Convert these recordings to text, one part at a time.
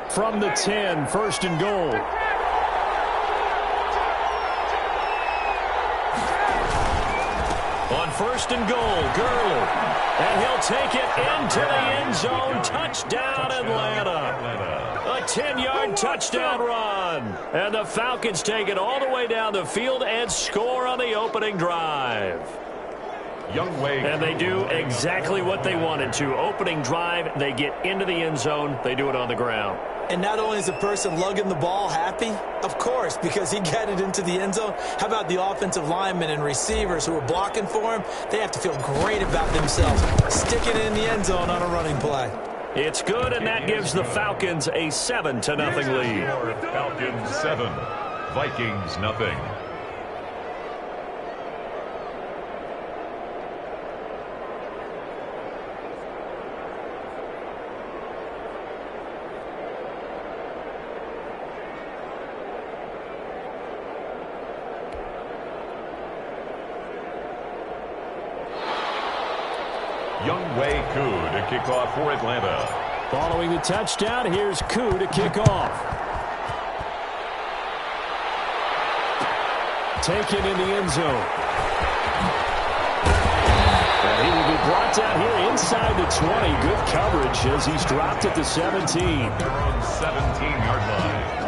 From the 10, first and goal. On first and goal, Gurley. And he'll take it into the end zone. Touchdown, Atlanta. A 10-yard touchdown run. And the Falcons take it all the way down the field and score on the opening drive. And they do exactly what they wanted to. Opening drive, they get into the end zone. They do it on the ground. And not only is the person lugging the ball happy, of course, because he got it into the end zone. How about the offensive linemen and receivers who are blocking for him? They have to feel great about themselves, sticking it in the end zone on a running play. It's good, and that gives the Falcons a 7-0 lead. Falcons 7, Vikings nothing. Younghoe Koo to kick off for Atlanta. Following the touchdown, here's Koo to kick off. Taken in the end zone. And he will be brought down here inside the 20. Good coverage as he's dropped at the 17. They're on 17-yard line.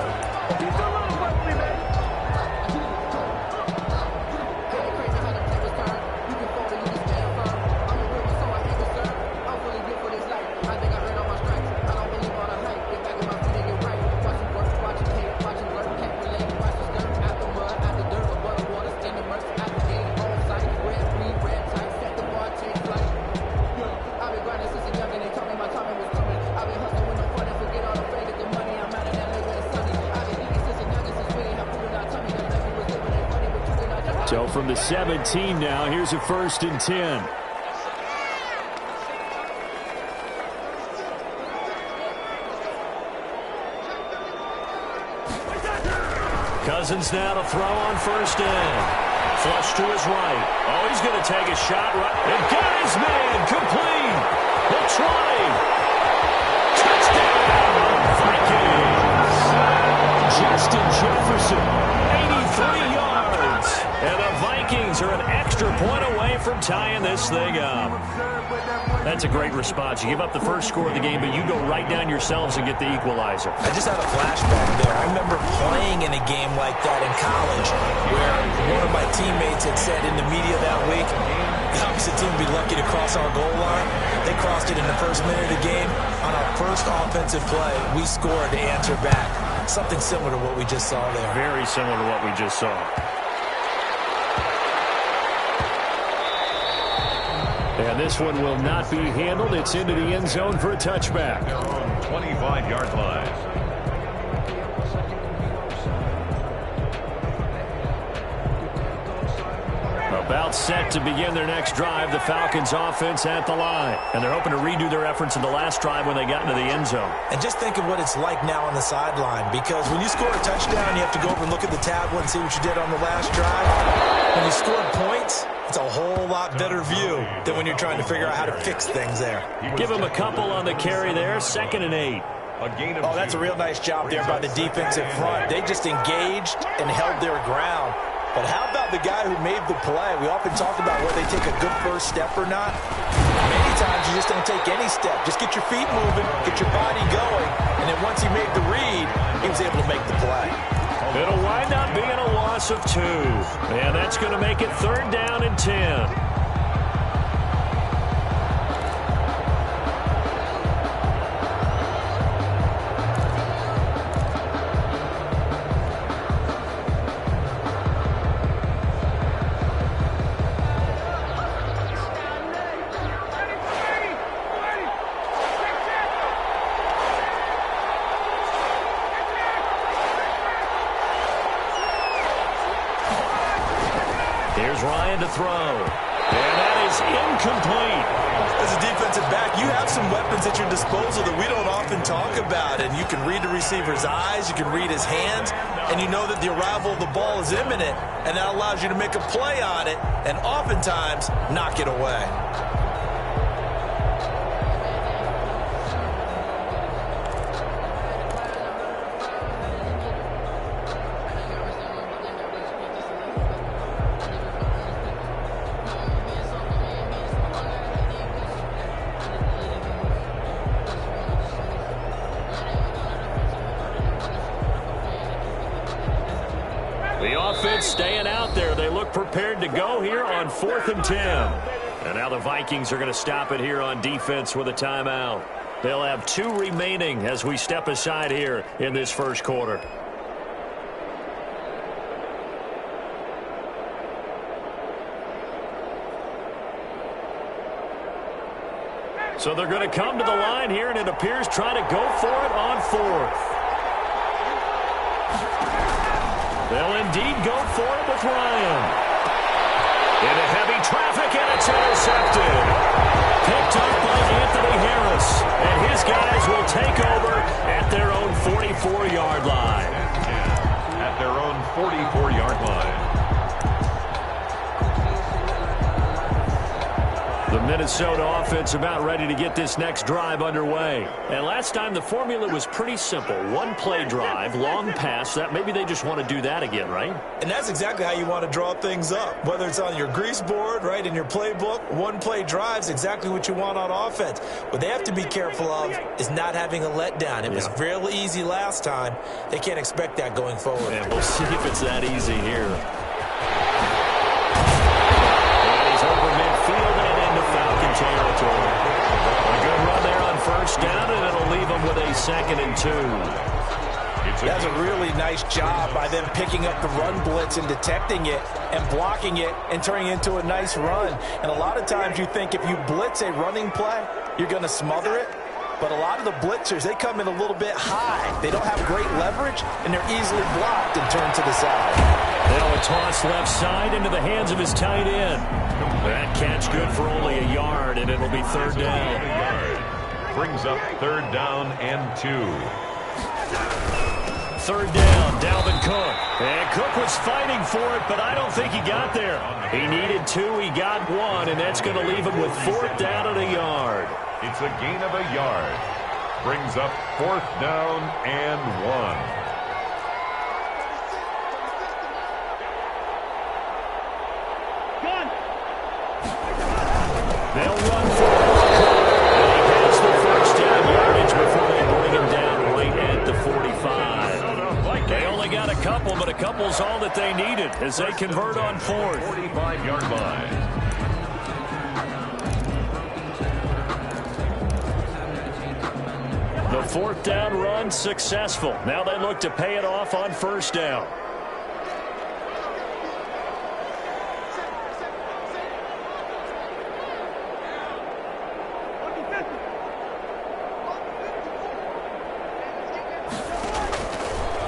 So from the 17 now, here's a first and 10. Cousins now to throw on first down. Flush to his right. Oh, he's going to take a shot right. And got his man complete. The 20. Touchdown, Vikings. Justin Jefferson, 83 yards. And the Vikings are an extra point away from tying this thing up. That's a great response. You give up the first score of the game, but you go right down yourselves and get the equalizer. I just had a flashback there. I remember playing in a game like that in college where one of my teammates had said in the media that week, the opposite team would be lucky to cross our goal line. They crossed it in the first minute of the game. On our first offensive play, we scored to answer back. Something similar to what we just saw there. Very similar to what we just saw. And this one will not be handled. It's into the end zone for a touchback. 25-yard line. About set to begin their next drive, the Falcons offense at the line. And they're hoping to redo their efforts in the last drive when they got into the end zone. And just think of what it's like now on the sideline, because when you score a touchdown, you have to go over and look at the tablet and see what you did on the last drive. When you scored points, it's a whole lot better view than when you're trying to figure out how to fix things there. Give him a couple on the carry there, 2nd and 8. Oh, that's a real nice job there by the defensive front. They just engaged and held their ground. But how about the guy who made the play? We often talk about whether they take a good first step or not. Many times you just don't take any step. Just get your feet moving, get your body going, and then once he made the read, he was able to make the play. It'll wind up being a loss of 2. And that's going to make it 3rd down and 10. Here's Ryan to throw. And that is incomplete. As a defensive back, you have some weapons at your disposal that we don't often talk about. And you can read the receiver's eyes, you can read his hands, and you know that the arrival of the ball is imminent. And that allows you to make a play on it and oftentimes knock it away. offense staying out there. They look prepared to go here on 4th and 10. And now the Vikings are going to stop it here on defense with a timeout. They'll have 2 remaining as we step aside here in this first quarter. So they're going to come to the line here, and it appears trying to go for it on 4th. They'll indeed go for it with Ryan. Into heavy traffic, and it's intercepted. Picked up by Anthony Harris. And his guys will take over at their own 44-yard line. At their own 44-yard line. The Minnesota offense about ready to get this next drive underway. And last time the formula was pretty simple. 1-play drive, long pass. That maybe they just want to do that again, right? And that's exactly how you want to draw things up. Whether it's on your grease board, right, in your playbook, 1-play drive's exactly what you want on offense. What they have to be careful of is not having a letdown. It was real easy last time. They can't expect that going forward. And we'll see if it's that easy here. He's over midfield and into Falcon territory. A good run there on 1st down, and it'll leave them with a 2nd and 2. That's a really nice job by them picking up the run blitz and detecting it and blocking it and turning it into a nice run. And a lot of times you think if you blitz a running play, you're going to smother it. But a lot of the blitzers, they come in a little bit high. They don't have great leverage, and they're easily blocked and turned to the side. Now a toss left side into the hands of his tight end. That catch good for only a yard, and it'll be 3rd down. Brings up 3rd down and 2. 3rd down, Dalvin Cook. And Cook was fighting for it, but I don't think he got there. He needed 2, he got 1, and that's going to leave him with 4th down and a yard. It's a gain of a yard. Brings up 4th down and 1. They'll run for it. And he has the 1st down yardage before they bring him down right at the 45. They only got a couple, but a couple's all that they needed as they convert on 4th. 45-yard line. The 4th down run successful. Now they look to pay it off on 1st down.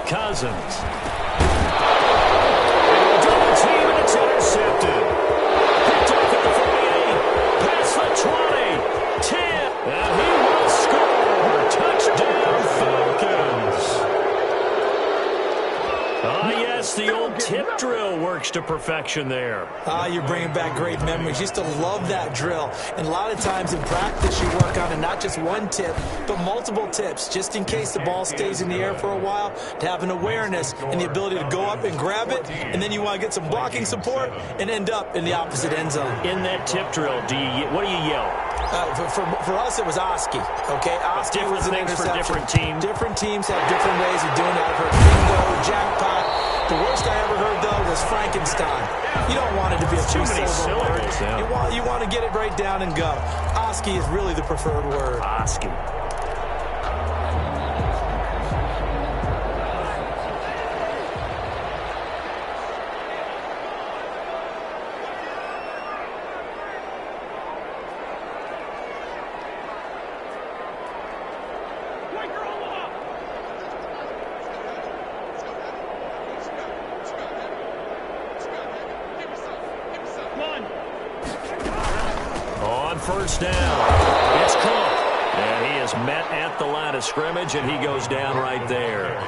Cousins. Double team, and it's intercepted. Picked up at the 48, past the 20, 10, and he will score. Touchdown, Falcons. Yes, the old tip drill works to perfection there. You're bringing back great memories. Used to love that drill. And a lot of times in practice you work on it, not just one tip, but multiple tips, just in case the ball stays in the air for a while, to have an awareness and the ability to go up and grab it, and then you want to get some blocking support and end up in the opposite end zone. In that tip drill, what do you yell? For us, it was Oski. Okay, Oski was an things for interception. different teams. Different teams have different ways of doing that. I've heard bingo, jackpot. The worst I ever heard, though, was Frankenstein. You don't want it to be a too many syllable word. syllables. You want to get it right down and go. Oski is really the preferred word. Oski. First down. It's Cook. And he is met at the line of scrimmage, and he goes down right there.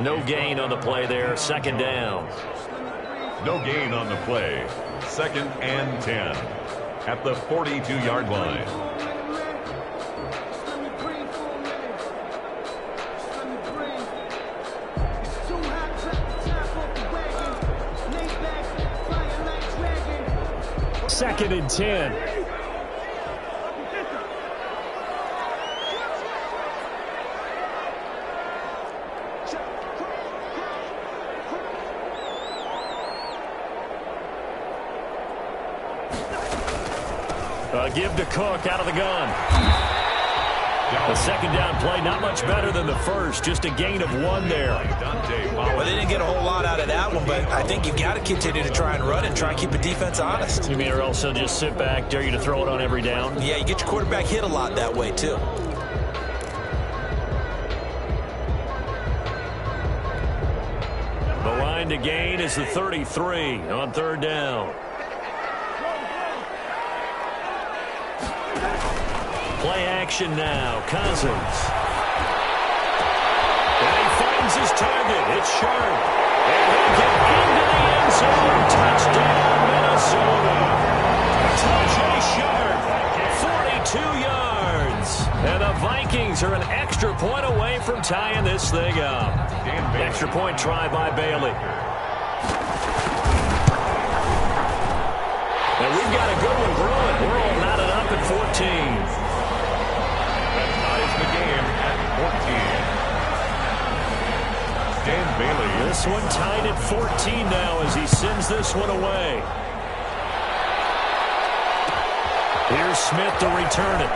No gain on the play there. 2nd down. No gain on the play. 2nd and 10 at the 42-yard line. Second and 10. Give to Cook out of the gun. The second down play, not much better than the first. Just a gain of 1 there. Well, they didn't get a whole lot out of that one, but I think you've got to continue to try and run and try and keep the defense honest. You mean or else they'll just sit back, dare you to throw it on every down? Yeah, you get your quarterback hit a lot that way, too. The line to gain is the 33 on third down. Play action now. Cousins. And he finds his target. It's Sharp. And he'll get into the end zone. Touchdown, Minnesota. T.J. Sharp, 42 yards. And the Vikings are an extra point away from tying this thing up. Extra point try by Bailey. And we've got a good one brewing. We're all knotted up at 14. The game at 14. Dan Bailey. This one tied at 14 now as he sends this one away. Here's Smith to return it.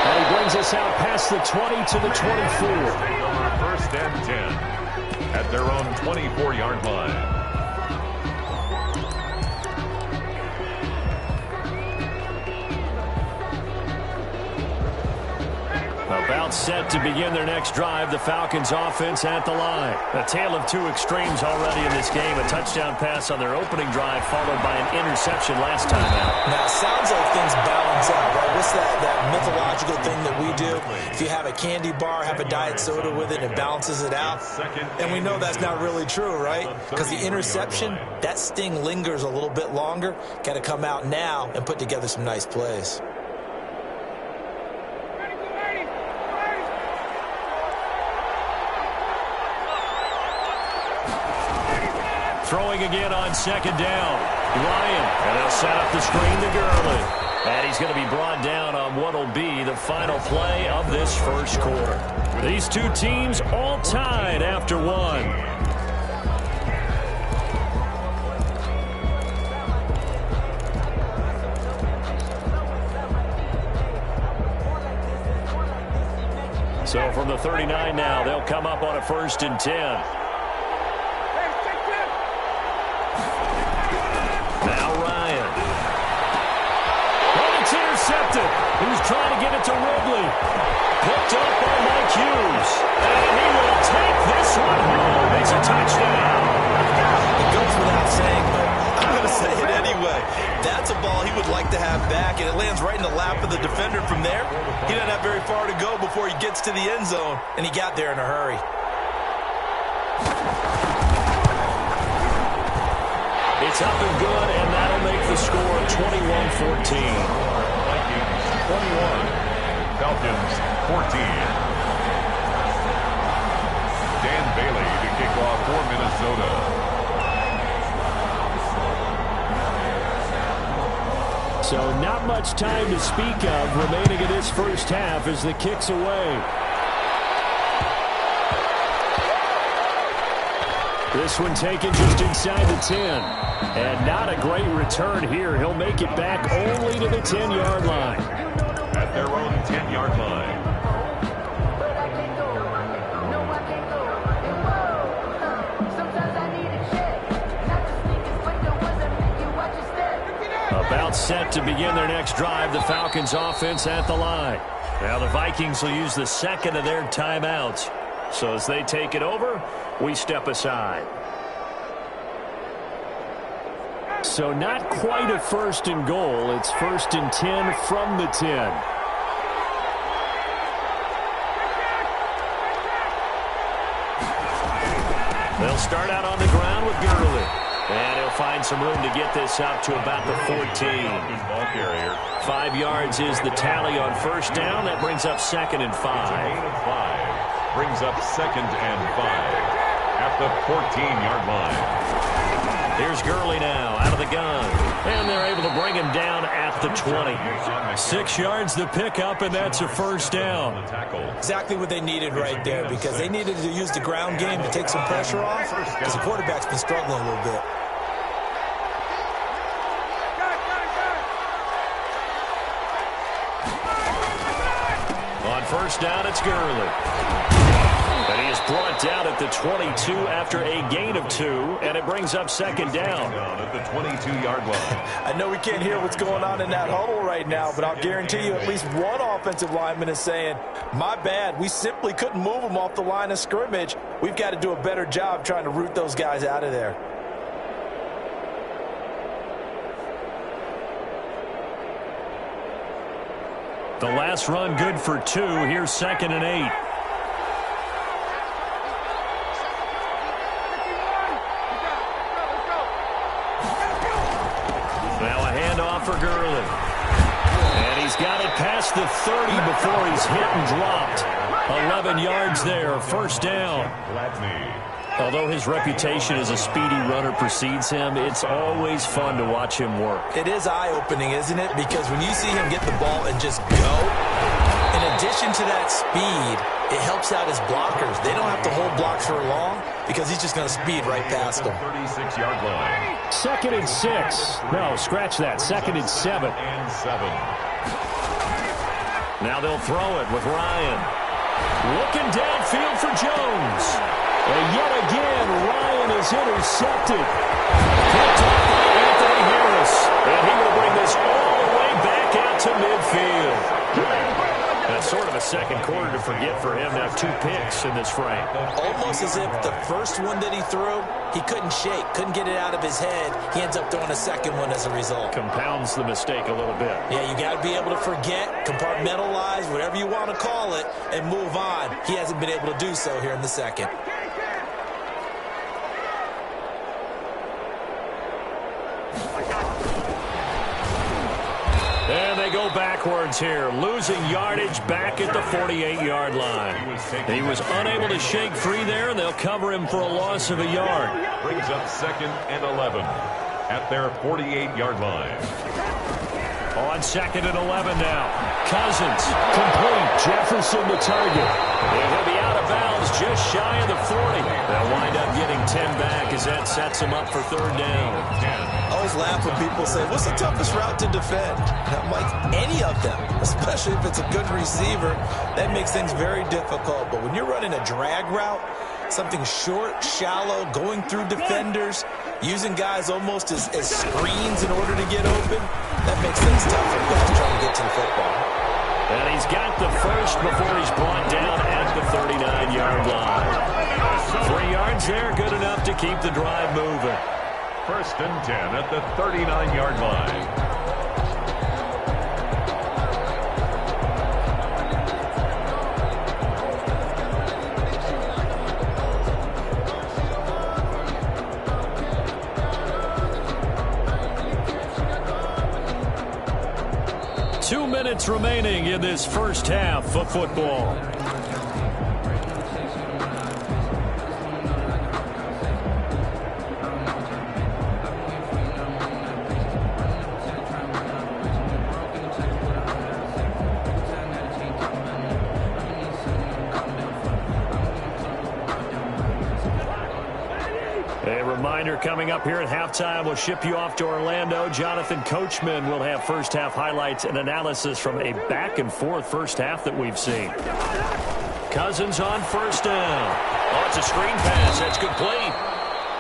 And he brings us out past the 20 to the 24. First and 10 at their own 24-yard line. About set to begin their next drive. The Falcons offense at the line. A tale of two extremes already in this game. A touchdown pass on their opening drive followed by an interception last time out. Now, it sounds like things balance out, right? What's that mythological thing that we do? If you have a candy bar, have a diet soda with it, it balances it out. And we know that's not really true, right? Because the interception, that sting lingers a little bit longer. Got to come out now and put together some nice plays. Throwing again on second down. Ryan. And they'll set up the screen to Gurley. And he's going to be brought down on what will be the final play of this first quarter. These two teams all tied after one. So from the 39 now, they'll come up on a 1st and 10. Intercepted. He was trying to get it to Ridley. Picked up by Mike Hughes. And he will take this one home. It's a touchdown. It goes without saying, but I'm going to say it anyway. That's a ball he would like to have back, and it lands right in the lap of the defender from there. He doesn't have very far to go before he gets to the end zone, and he got there in a hurry. It's up and good, and that'll make the score 21-14. 21, Falcons 14. Dan Bailey to kick off for Minnesota. So not much time to speak of remaining in this first half as the kick's away. This one taken just inside the 10. And not a great return here. He'll make it back only to the 10-yard line. At their own 10-yard line. About set to begin their next drive. The Falcons offense at the line. Now the Vikings will use the second of their timeouts. So as they take it over, we step aside. So not quite a 1st and goal. It's 1st and 10 from the 10. They'll start out on the ground with Gurley. And he'll find some room to get this up to about the 14. 5 yards is the tally on 1st down. That brings up 2nd and 5. Brings up 2nd and 5 at the 14-yard line. Here's Gurley now out of the gun. And they're able to bring him down at the 20. 6 yards the pickup, and that's a 1st down. Exactly what they needed right there, because they needed to use the ground game to take some pressure off, because the quarterback's been struggling a little bit. first down, it's Gurley. And he is brought down at the 22 after a gain of 2, and it brings up second down. At the 22-yard line. I know we can't hear what's going on in that huddle right now, but I'll guarantee you at least one offensive lineman is saying, my bad, we simply couldn't move them off the line of scrimmage. We've got to do a better job trying to root those guys out of there. The last run good for 2. Here's 2nd and 8. Now a handoff for Gurley. And he's got it past the 30 before he's hit and dropped. 11 yards there, first down. Although his reputation as a speedy runner precedes him, it's always fun to watch him work. It is eye-opening, isn't it? Because when you see him get the ball and just go, in addition to that speed, it helps out his blockers. They don't have to hold blocks for long because he's just going to speed right past them. 36-yard line. 2nd and 6. No, scratch that. 2nd and 7. Now they'll throw it with Ryan. Looking downfield for Jones. And yet again, Ryan is intercepted. Picked off by Anthony Harris. And he will bring this all the way back out to midfield. That's sort of a second quarter to forget for him. Now 2 picks in this frame. Almost as if the first one that he threw, he couldn't shake, couldn't get it out of his head. He ends up throwing a second one as a result. Compounds the mistake a little bit. Yeah, you got to be able to forget, compartmentalize, whatever you want to call it, and move on. He hasn't been able to do so here in the second. And they go backwards here, losing yardage back at the 48-yard line. He was unable to shake free there, and they'll cover him for a loss of a yard. Brings up 2nd and 11 at their 48-yard line. On 2nd and 11 now. Cousins, complete. Jefferson the target. And he'll be out of bounds just shy of the 40. They'll wind up getting 10 back as that sets him up for 3rd down. I always laugh when people say, what's the toughest route to defend? And I'm like, any of them, especially if it's a good receiver. That makes things very difficult. But when you're running a drag route, something short, shallow, going through defenders, using guys almost as screens in order to get open, that makes things tough for guys trying to get to the football. And he's got the first before he's brought down at the 39-yard line. 3 yards there, good enough to keep the drive moving. 1st and 10 at the 39-yard line. Two minutes remaining in this first half of football. A reminder coming up here at halftime, we'll ship you off to Orlando. Jonathan Coachman will have first half highlights and analysis from a back-and-forth first half that we've seen. Cousins on first down. Oh, it's a screen pass. That's complete.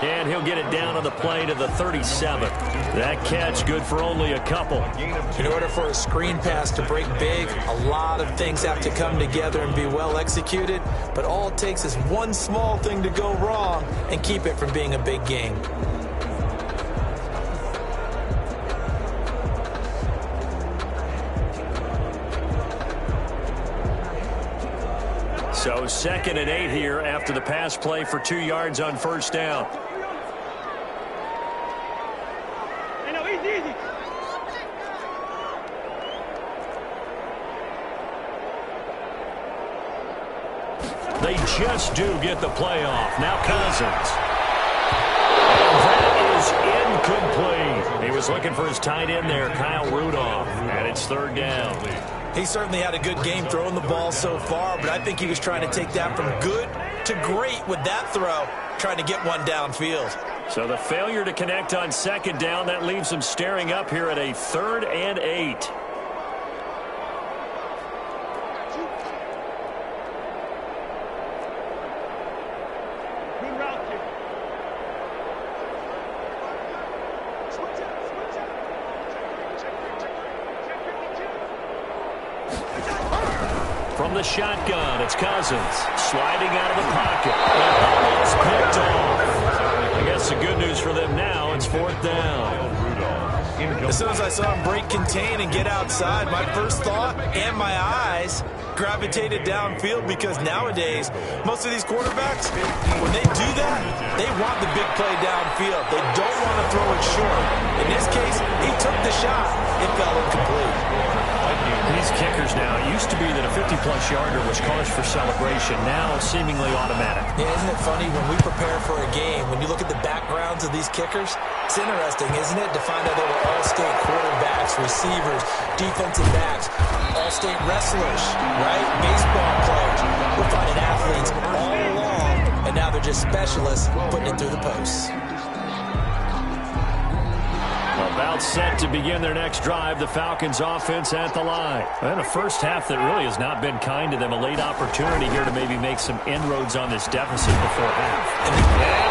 And he'll get it down on the play to the 37. That catch good for only a couple. In order for a screen pass to break big, a lot of things have to come together and be well executed. But all it takes is one small thing to go wrong and keep it from being a big game. So 2nd and 8 here after the pass play for 2 yards on first down. They just do get the playoff. Now Cousins. And that is incomplete. He was looking for his tight end there, Kyle Rudolph. And it's 3rd down. He certainly had a good game throwing the ball so far, but I think he was trying to take that from good to great with that throw, trying to get one downfield. So the failure to connect on 2nd down, that leaves him staring up here at a 3rd and 8. From the shotgun, it's Cousins. Sliding out of the pocket. And almost picked off. I guess the good news for them now, it's 4th down. As soon as I saw him break contain and get outside, my first thought and my eyes gravitated downfield, because nowadays, most of these quarterbacks, when they do that, they want the big play downfield. They don't want to throw it short. In this case, he took the shot. It fell incomplete. These kickers now, it used to be that a 50-plus yarder was cause for celebration. Now, seemingly automatic. Yeah, isn't it funny when we prepare for a game, when you look at the backgrounds of these kickers, it's interesting, isn't it, to find out they were all-state quarterbacks, receivers, defensive backs, all-state wrestlers, right? Baseball players. We're finding athletes all along, and now they're just specialists putting it through the posts. About set to begin their next drive, the Falcons offense at the line. And a first half that really has not been kind to them. A late opportunity here to maybe make some inroads on this deficit before half. And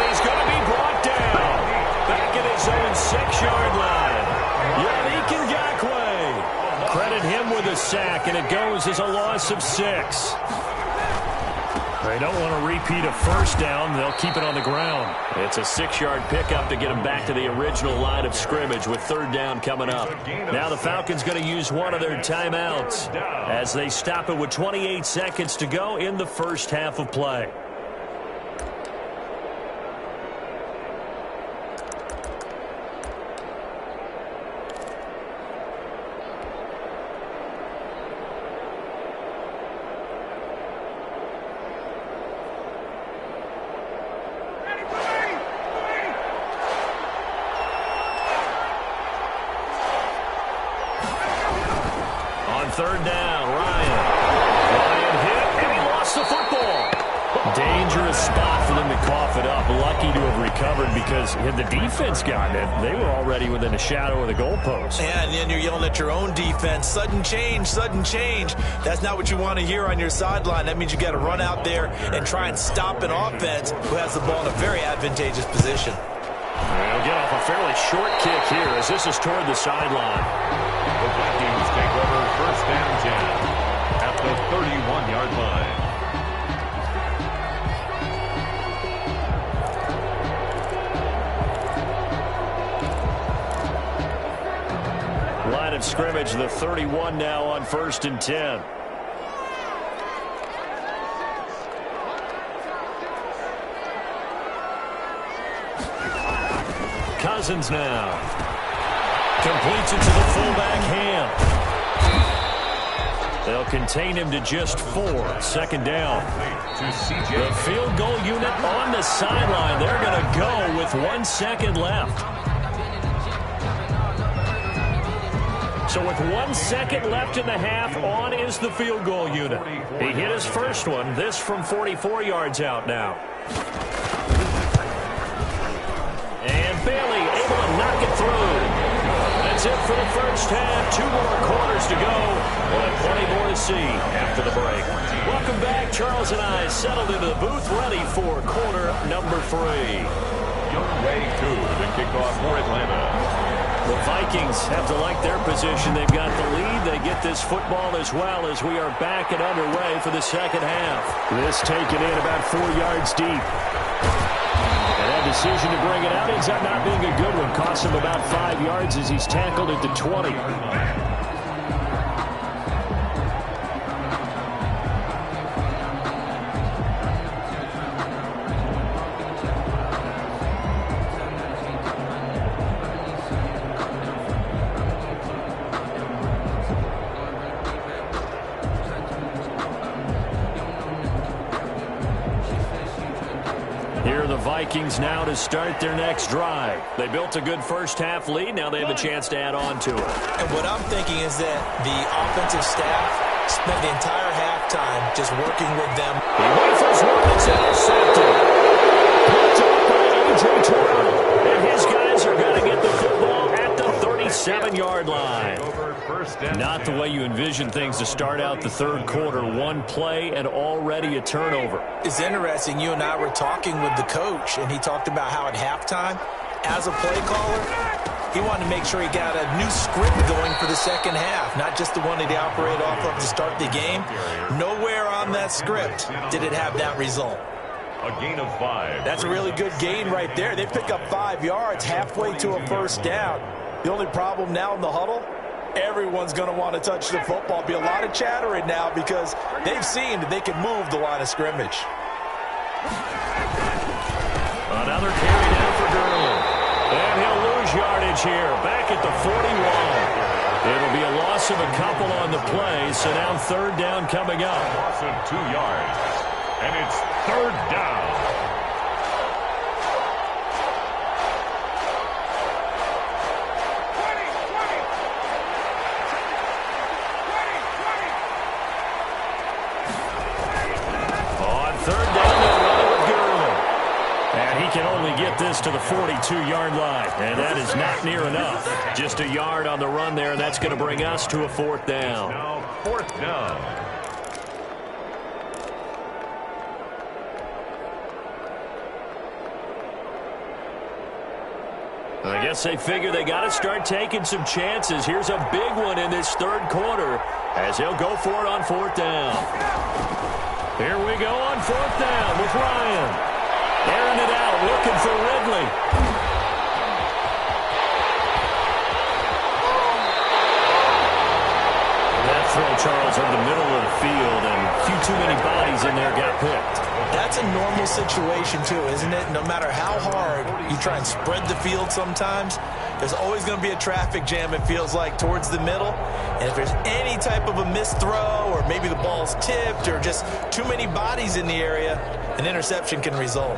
he's going to be brought down. Back at his own 6-yard line. Yannick Ngakoue. Credit him with a sack, and it goes as a loss of 6. They don't want to repeat a first down. They'll keep it on the ground. It's a 6-yard pickup to get them back to the original line of scrimmage with 3rd down coming up. Now the Falcons going to use one of their timeouts as they stop it with 28 seconds to go in the first half of play. Third down, Ryan hit, and he lost the football. Dangerous spot for them to cough it up. Lucky to have recovered, because had the defense gotten it, they were already within a shadow of the goalpost. Yeah, and then you're yelling at your own defense. Sudden change, sudden change. That's not what you want to hear on your sideline. That means you got to run out there and try and stop an offense who has the ball in a very advantageous position. They'll get off a fairly short kick here as this is toward the sideline. The Vikings take over 1st and 10 at the 31-yard line. Line of scrimmage, the 31 now on 1st and 10. Cousins now. Completes it to the fullback, Ham. They'll contain him to just 4. 2nd down. The field goal unit on the sideline. They're going to go with 1 second left. So with 1 second left in the half, on is the field goal unit. He hit his first one. This from 44 yards out now. And Bailey able to knock it through. That's it for the first half. 2 more quarters to go. But plenty more to see after the break. Welcome back. Charles and I settled into the booth, ready for quarter number 3. Youngway 2 to kick off for Atlanta. The Vikings have to like their position. They've got the lead. They get this football as well as we are back and underway for the second half. This taken in about 4 yards deep. And that decision to bring it out ends up not being a good one. Costs him about 5 yards as he's tackled at the 20. Vikings now to start their next drive. They built a good first half lead. Now they have a chance to add on to it. And what I'm thinking is that the offensive staff spent the entire halftime just working with them. He rifles one. It's intercepted. Picked up by A.J. Terrell. And his guys are going to get the football at the 37-yard line. Not the way you envision things to start out the third quarter. One play and already a turnover. It's interesting. You and I were talking with the coach, and he talked about how at halftime, as a play caller, he wanted to make sure he got a new script going for the second half, not just the one that he operated off of to start the game. No that script, did it have that result? A gain of 5. That's a really good gain right there. They pick up 5 yards halfway to a first down. The only problem now in the huddle, everyone's going to want to touch the football. Be a lot of chattering now because they've seen that they can move the line of scrimmage. Another carry down for Gurley. And he'll lose yardage here, back at the 41. It'll be a loss of a couple on the play, so now third down coming up. Loss of 2 yards, and it's third down. On third down, they'll run it with Gurley. And he can only get this to the 42-yard line, and that is not near enough. Just a yard on the run there, and that's going to bring us to a fourth down. Now fourth down. I guess they figure they got to start taking some chances. Here's a big one in this third quarter as he'll go for it on fourth down. Here we go on fourth down with Ryan. Airing it out, looking for Ridley. That throw, Charles, over the middle of the field, and a few too many bodies in there got picked. That's a normal situation, too, isn't it? No matter how hard you try and spread the field sometimes, there's always going to be a traffic jam, it feels like, towards the middle. And if there's any type of a missed throw or maybe the ball's tipped or just too many bodies in the area, an interception can result.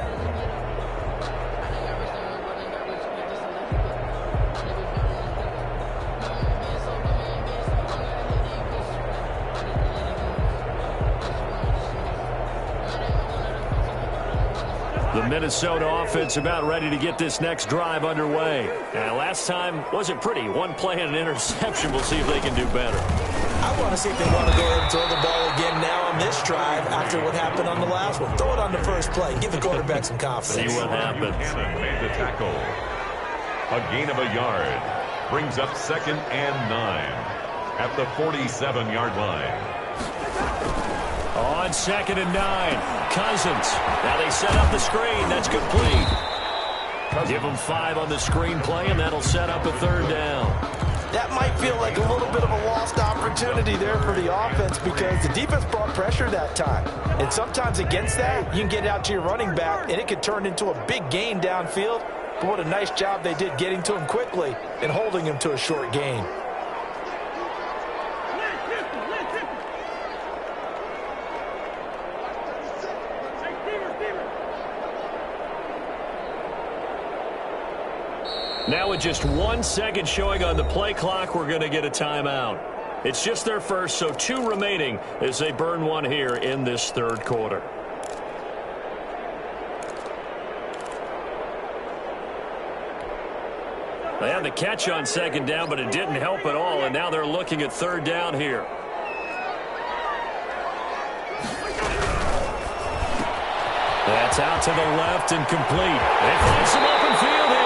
The Minnesota offense about ready to get this next drive underway. And last time wasn't pretty. One play and an interception. We'll see if they can do better. I want to see if they want to go ahead and throw the ball again now on this drive after what happened on the last one. Throw it on the first play. Give the quarterback some confidence. See what happens. Cannon made the tackle. A gain of a yard. Brings up 2nd and 9 at the 47-yard line. On 2nd and 9, Cousins. Now they set up the screen. That's complete. Give them 5 on the screen play, and that'll set up a third down. That might feel like a little bit of a lost opportunity there for the offense because the defense brought pressure that time. And sometimes against that, you can get out to your running back, and it could turn into a big gain downfield. But what a nice job they did getting to him quickly and holding him to a short gain. Now with just 1 second showing on the play clock, we're going to get a timeout. It's just their first, so 2 remaining as they burn one here in this third quarter. They had the catch on 2nd down, but it didn't help at all, and now they're looking at 3rd down here. That's out to the left and complete. They find some open field here.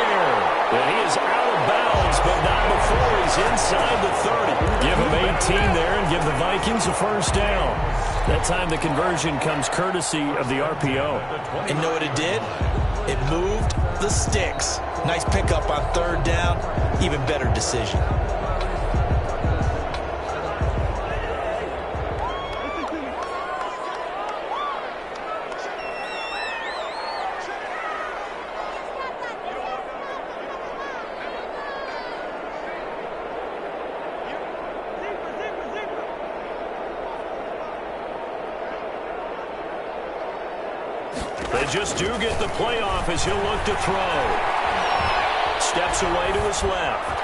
And he is out of bounds, but not before he's inside the 30. Give him 18 there and give the Vikings a first down. That time the conversion comes courtesy of the RPO. And know what it did? It moved the sticks. Nice pickup on 3rd down. Even better decision. They just do get the playoff as he'll look to throw. Steps away to his left.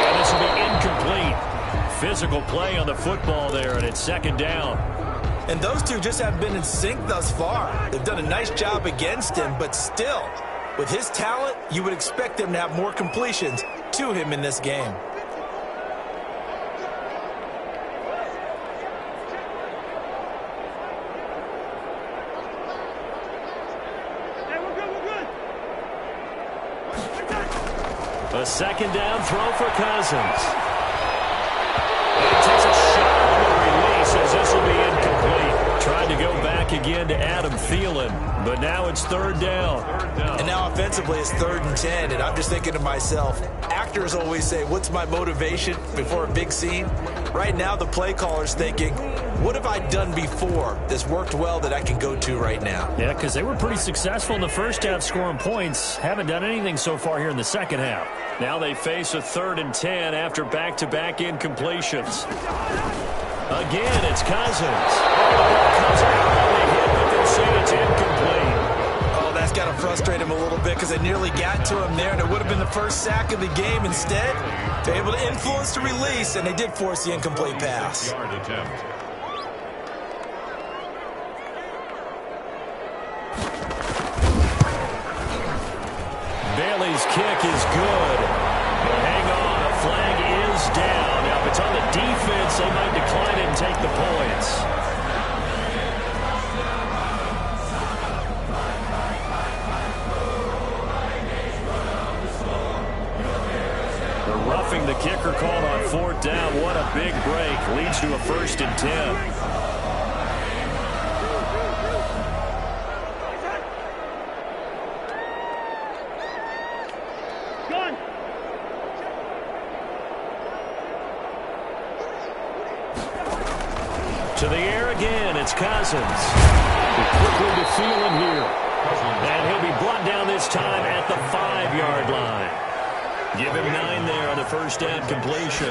And this will be incomplete. Physical play on the football there, and it's 2nd down. And those two just haven't been in sync thus far. They've done a nice job against him, but still, with his talent, you would expect them to have more completions to him in this game. A 2nd down throw for Cousins. And he takes a shot on the release as this will be feeling, but now it's third down. And now offensively it's 3rd and 10, and I'm just thinking to myself, actors always say, what's my motivation before a big scene? Right now the play caller's thinking, what have I done before that's worked well that I can go to right now? Yeah, because they were pretty successful in the first half scoring points. Haven't done anything so far here in the second half. Now they face a 3rd and 10 after back-to-back incompletions. Again, it's Cousins. Comes out on the hit, but they'll say it's incomplete. Oh, that's got to frustrate him a little bit because they nearly got to him there, and it would have been the first sack of the game. Instead, they're able to influence the release, and they did force the incomplete pass. Bailey's kick is good. But hang on, a flag is down. Now, if it's on the defense, they might decline it and take the points. The roughing the kicker called on 4th down. What a big break. Leads to a 1st and 10. To the air again, it's Cousins. Quickly to Thielen here. And he'll be brought down this time at the 5-yard line. Give him 9 there on the first down completion.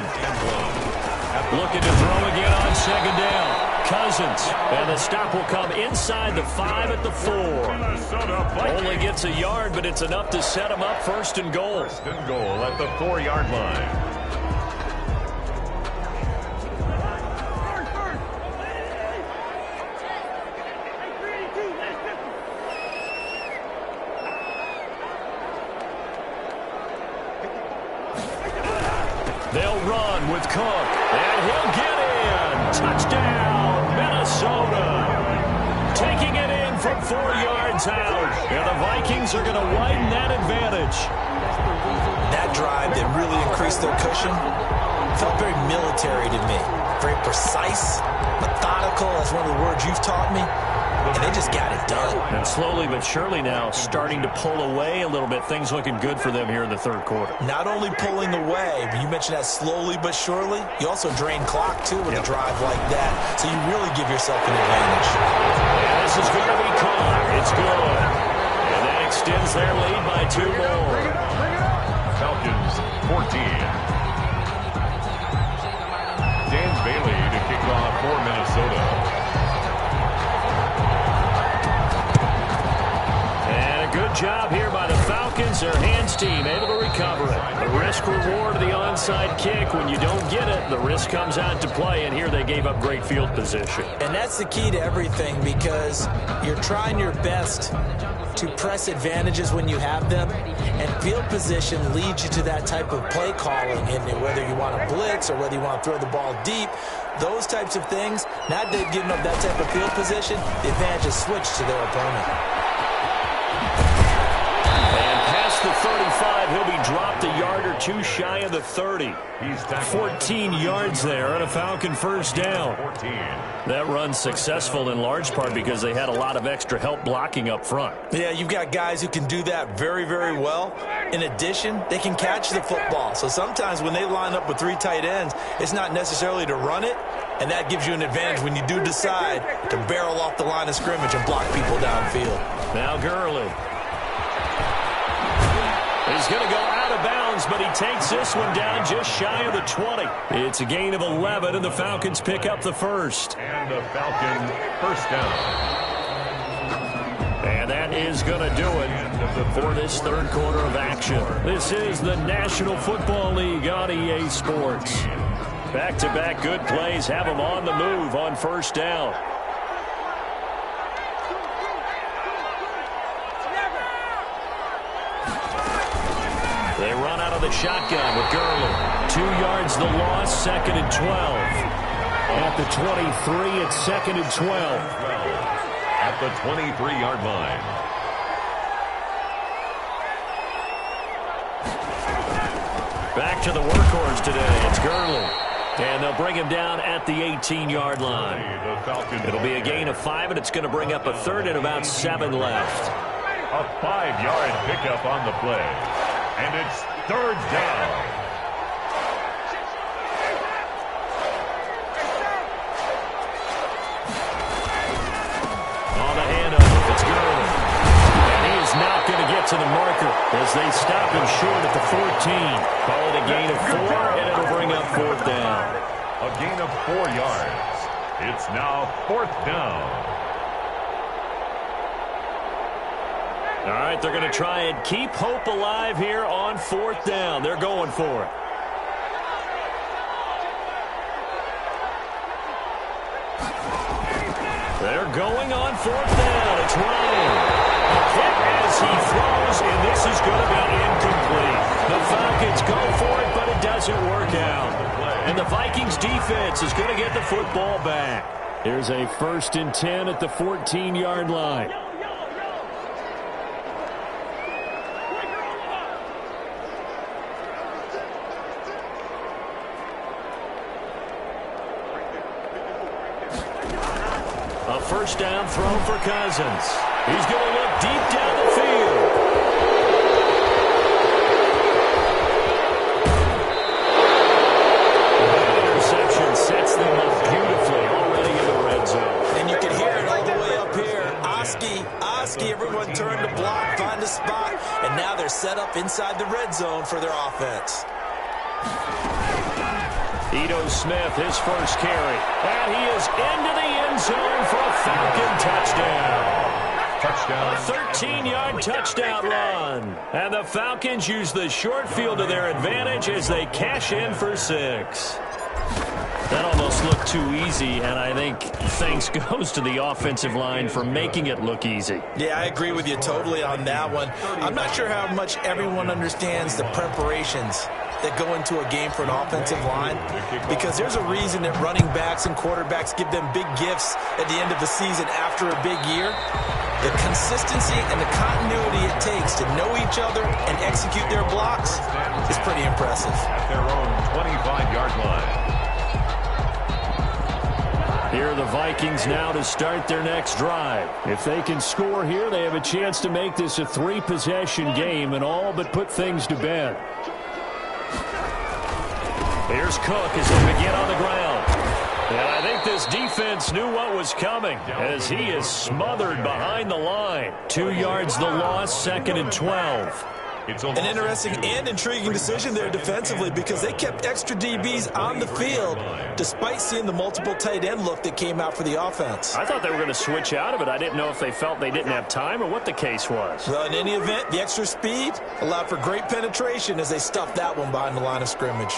Looking to throw again on 2nd down. Cousins. And the stop will come inside the 5 at the 4. Only gets a yard, but it's enough to set him up 1st and goal. 1st and goal at the 4-yard line. They'll run with Cook, and he'll get in. Touchdown, Minnesota. Taking it in from 4 yards out. And the Vikings are going to widen that advantage. That drive that really increased their cushion felt very military to me. Very precise, methodical. That's one of the words you've taught me. And they just got it done. And slowly but surely now starting to pull away a little bit. Things looking good for them here in the 3rd quarter. Not only pulling away, but you mentioned that slowly but surely. You also drain clock, too, with a drive like that. So you really give yourself an advantage. And this is going to be caught. It's good. And that extends their lead by 2 more. Falcons 14. Dan Bailey to kick off for Minnesota. Good job here by the Falcons. Their hands team able to recover it. The risk reward of the onside kick. When you don't get it, the risk comes out to play, and here they gave up great field position. And that's the key to everything, because you're trying your best to press advantages when you have them, and field position leads you to that type of play calling. And whether you want to blitz or whether you want to throw the ball deep, those types of things, now that they've given up that type of field position, the advantage is switched to their opponent. The 35, he'll be dropped a yard or 2 shy of the 30. 14 yards there on a Falcon 1st down. That run's successful in large part because they had a lot of extra help blocking up front. Yeah, you've got guys who can do that very, very well. In addition, they can catch the football. So sometimes when they line up with 3 tight ends, it's not necessarily to run it, and that gives you an advantage when you do decide to barrel off the line of scrimmage and block people downfield. Now Gurley. He's going to go out of bounds, but he takes this one down just shy of the 20. It's a gain of 11, and the Falcons pick up the 1st. And the Falcon 1st down. And that is going to do it for this 3rd quarter of action. This is the National Football League on EA Sports. Back-to-back good plays have them on the move on 1st down. They run out of the shotgun with Gurley. 2 yards the loss, 2nd and 12. At the 23, it's 2nd and 12. At the 23-yard line. Back to the workhorse today. It's Gurley. And they'll bring him down at the 18-yard line. It'll be a gain of 5, and it's going to bring up a third and about 7 left. A 5-yard pickup on the play. And it's third down. On the handoff, it's Gurley. And he is not going to get to the marker as they stop him short at the 14. Call it a gain of 4, and it'll bring up fourth down. A gain of 4 yards. It's now fourth down. All right, they're going to try and keep hope alive here on fourth down. They're going for it. They're going on fourth down. It's Ryan. A hit as he throws, and this is going to be incomplete. The Falcons go for it, but it doesn't work out. And the Vikings defense is going to get the football back. Here's a 1st and 10 at the 14-yard line. A first down throw for Cousins. He's going to look deep down the field. That interception sets them up beautifully already in the red zone. And you can hear it all the way up here. Oski, everyone turn to block, find a spot, and now they're set up inside the red zone for their offense. Ito Smith, his first carry. And he is into the end zone for a Falcon touchdown. Touchdown. A 13-yard touchdown run. And the Falcons use the short field to their advantage as they cash in for 6. That almost looked too easy, and I think thanks goes to the offensive line for making it look easy. Yeah, I agree with you totally on that one. I'm not sure how much everyone understands the preparations that go into a game for an offensive line, because there's a reason that running backs and quarterbacks give them big gifts at the end of the season after a big year. The consistency and the continuity it takes to know each other and execute their blocks is pretty impressive. At their own 25-yard line. Here are the Vikings now to start their next drive. If they can score here, they have a chance to make this a 3-possession game and all but put things to bed. Here's Cook as they begin on the ground. And I think this defense knew what was coming as he is smothered behind the line. 2 yards the loss, 2nd and 12. An interesting and intriguing decision there defensively, because they kept extra DBs on the field despite seeing the multiple tight end look that came out for the offense. I thought they were going to switch out of it. I didn't know if they felt they didn't have time or what the case was. Well, in any event, the extra speed allowed for great penetration as they stuffed that one behind the line of scrimmage.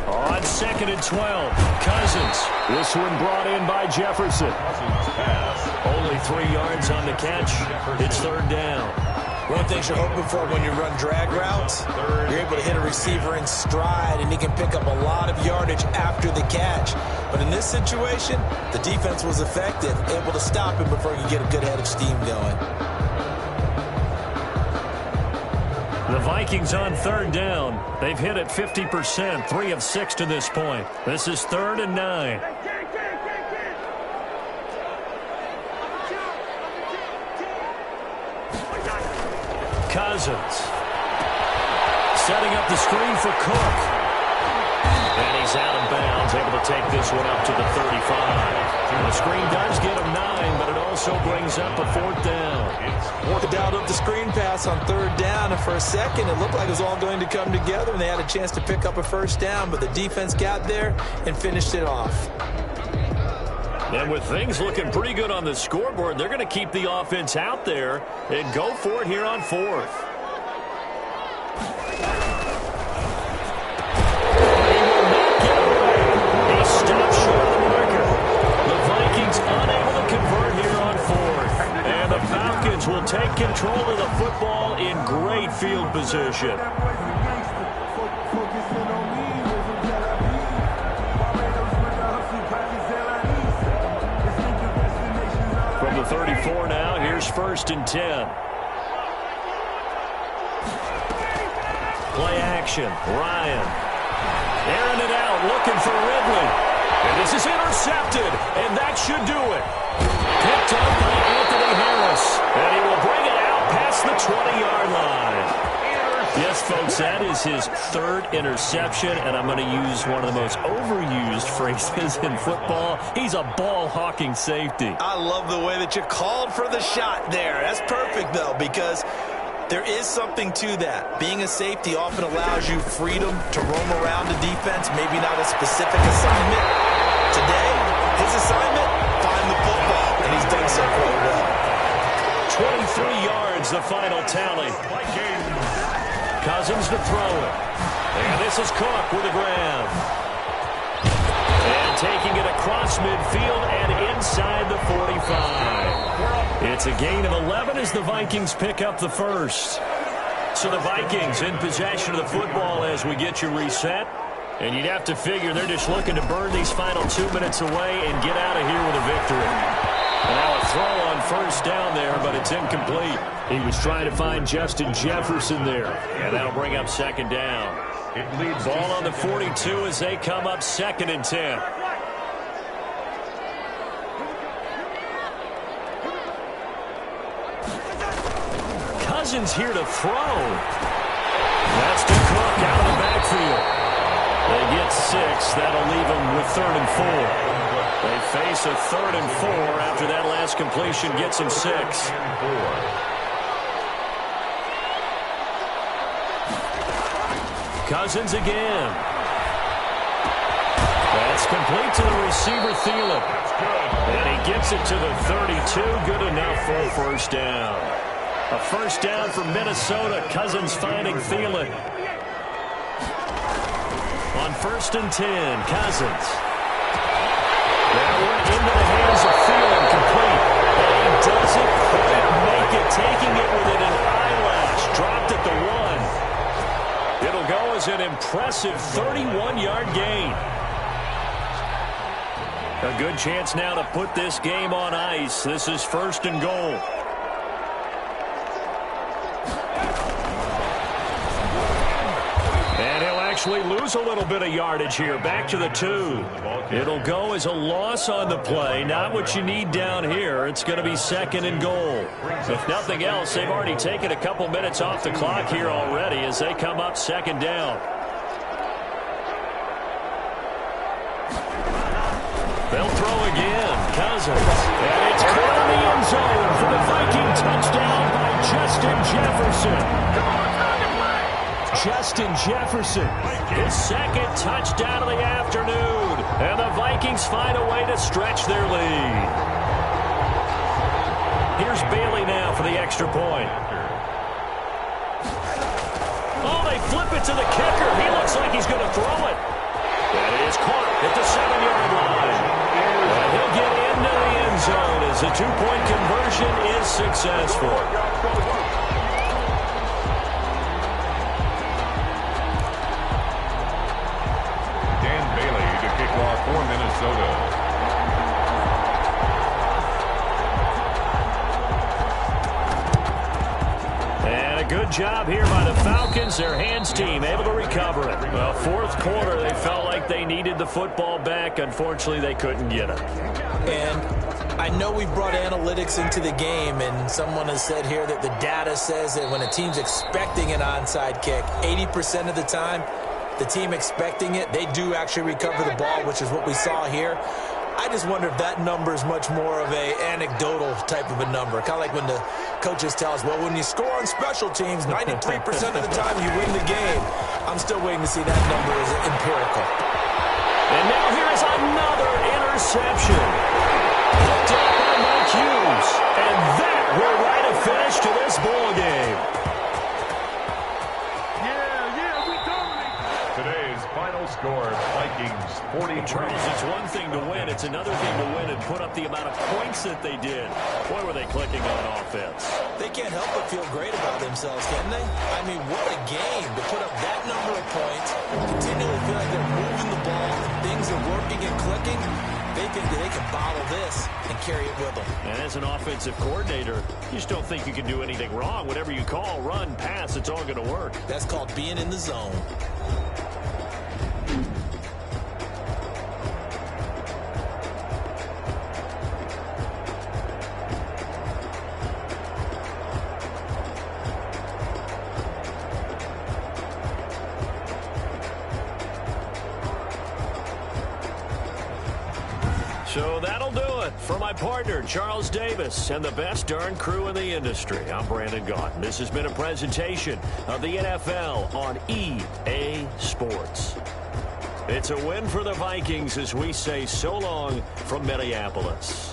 On 2nd and 12, Cousins. This one brought in by Jefferson. Only 3 yards on the catch. It's 3rd down. One of the things you're hoping for when you run drag routes, you're able to hit a receiver in stride, and he can pick up a lot of yardage after the catch. But in this situation, the defense was effective, able to stop him before he could get a good head of steam going. The Vikings on 3rd down. They've hit it 50%, 3 of 6 to this point. This is 3rd and 9. Cousins. Setting up the screen for Cook. And he's out of bounds, able to take this one up to the 35. The screen does get him 9, but it also brings up a 4th down. They dialed up the screen pass on 3rd down, and for a second it looked like it was all going to come together, and they had a chance to pick up a 1st down, but the defense got there and finished it off. And with things looking pretty good on the scoreboard, they're going to keep the offense out there and go for it here on 4th. He will not get away. He stopped short of the marker. The Vikings unable to convert here on 4th. And the Falcons will take control of the football in great field position. From the 34 now, here's Here's 1st and 10. Play action. Ryan. Airing it out, looking for Ridley. And this is intercepted, and that should do it. Picked up by Anthony Harris. And he will bring it out past the 20-yard line. Yes, folks, that is his 3rd interception, and I'm going to use one of the most overused phrases in football. He's a ball-hawking safety. I love the way that you called for the shot there. That's perfect, though, because there is something to that. Being a safety often allows you freedom to roam around the defense, maybe not a specific assignment. Today, his assignment, find the football, and he's done so quite well. 23 yards, the final tally. Cousins to throw it. And this is Cook with a grab. And taking it across midfield and inside the 45. It's a gain of 11 as the Vikings pick up the first. So the Vikings in possession of the football as we get you reset. And you'd have to figure they're just looking to burn these final 2 minutes away and get out of here with a victory. Now a throw on 1st down there, but it's incomplete. He was trying to find Justin Jefferson there. And that'll bring up 2nd down. It leads ball on the 42 as they come up 2nd and 10. Cousins here to throw. That's to Cook out of the backfield. They get 6. That'll leave them with 3rd and 4. They face a 3rd and 4 after that last completion gets them 6. Cousins again. That's complete to the receiver, Thielen. And he gets it to the 32. Good enough for a 1st down. A 1st down for Minnesota. Cousins finding Thielen. On 1st and 10, Cousins. That one into the hands of Thielen, complete. And he doesn't quite make it, taking it within an eyelash. Dropped at the 1. It'll go as an impressive 31-yard gain. A good chance now to put this game on ice. This is 1st and goal. Actually lose a little bit of yardage here. Back to the 2. It'll go as a loss on the play. Not what you need down here. It's going to be 2nd and goal. If nothing else, they've already taken a couple minutes off the clock here already as they come up 2nd down. They'll throw again. Cousins. And it's caught in the end zone for the Viking touchdown by Justin Jefferson. Justin Jefferson, his 2nd touchdown of the afternoon. And the Vikings find a way to stretch their lead. Here's Bailey now for the extra point. Oh, they flip it to the kicker. He looks like he's going to throw it. That is caught at the 7-yard line. And he'll get into the end zone as the 2-point conversion is successful. For Minnesota. And a good job here by the Falcons. Their hands team able to recover it. Well, 4th quarter, they felt like they needed the football back. Unfortunately, they couldn't get it. And I know we brought analytics into the game, and someone has said here that the data says that when a team's expecting an onside kick, 80% of the time, the team expecting it, they do actually recover the ball, which is what we saw here. I just wonder if that number is much more of a anecdotal type of a number. Kind of like when the coaches tell us, well, when you score on special teams, 93% of the time you win the game. I'm still waiting to see that number as empirical. And now here is another interception. Picked up by Mike Hughes. And that will write a finish to this ball game. Final score, Vikings 40. Charles, it's one thing to win. It's another thing to win and put up the amount of points that they did. Boy, were they clicking on offense. They can't help but feel great about themselves, can they? I mean, what a game to put up that number of points, continually feel like they're moving the ball, things are working and clicking. They think that they can bottle this and carry it with them. And as an offensive coordinator, you just don't think you can do anything wrong. Whatever you call, run, pass, it's all going to work. That's called being in the zone. So that'll do it for my partner, Charles Davis, and the best darn crew in the industry. I'm Brandon Gaudin. This has been a presentation of the NFL on EA Sports. It's a win for the Vikings as we say so long from Minneapolis.